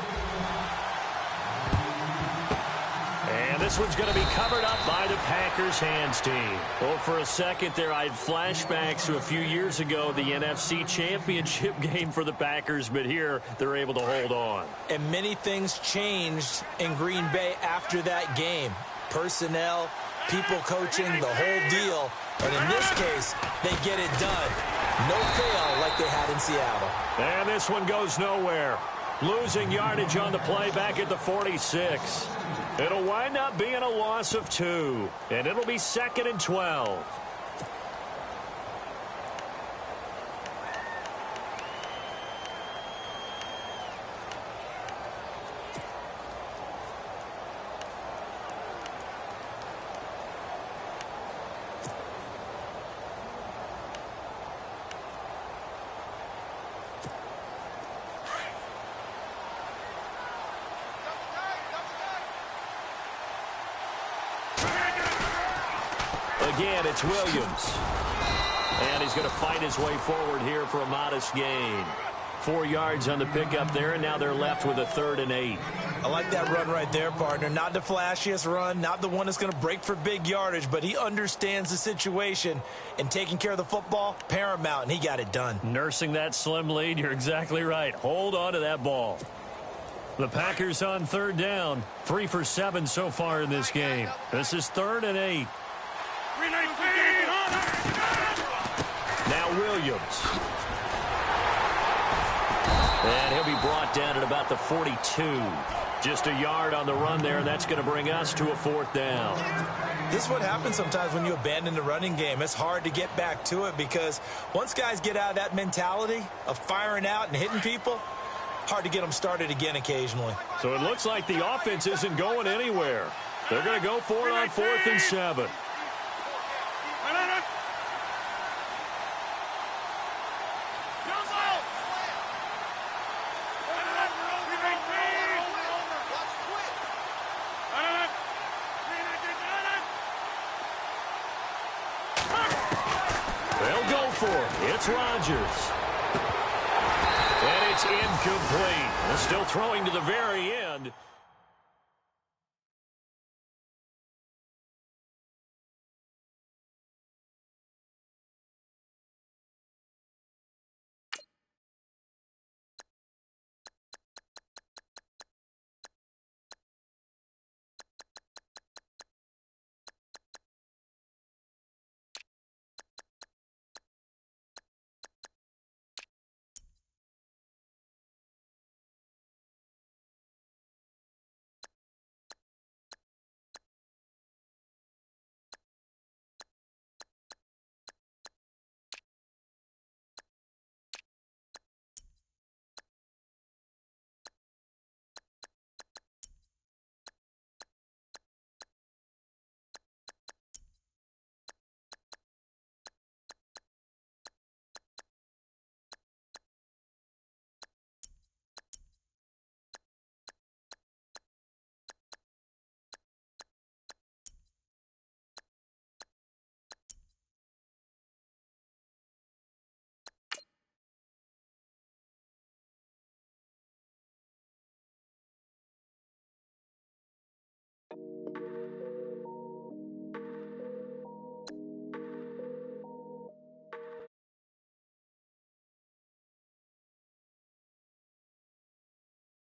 And this one's going to be covered up by the Packers hands team. Well, for a second there, I had flashbacks to a few years ago, the NFC Championship game for the Packers, but here they're able to hold on. And many things changed in Green Bay after that game. Personnel, people coaching, the whole deal. And in this case, they get it done. No fail like they had in Seattle. And this one goes nowhere. Losing yardage on the play back at the 46. It'll wind up being a loss of 2. And it'll be 2nd and 12. Again, it's Williams. And he's going to fight his way forward here for a modest gain. 4 yards on the pickup there, and now they're left with a 3rd and 8. I like that run right there, partner. Not the flashiest run, not the one that's going to break for big yardage, but he understands the situation, and taking care of the football, paramount, and he got it done. Nursing that slim lead, you're exactly right. Hold on to that ball. The Packers on 3rd down. 3 for 7 so far in this game. This is 3rd and 8. Now Williams. And he'll be brought down at about the 42. Just a yard on the run there, and that's going to bring us to a 4th down. This is what happens sometimes when you abandon the running game. It's hard to get back to it because once guys get out of that mentality of firing out and hitting people, hard to get them started again occasionally. So it looks like the offense isn't going anywhere. They're going to go for it on 4th and 7. They'll go for it. It's Rodgers. And it's incomplete. They're still throwing to the very end.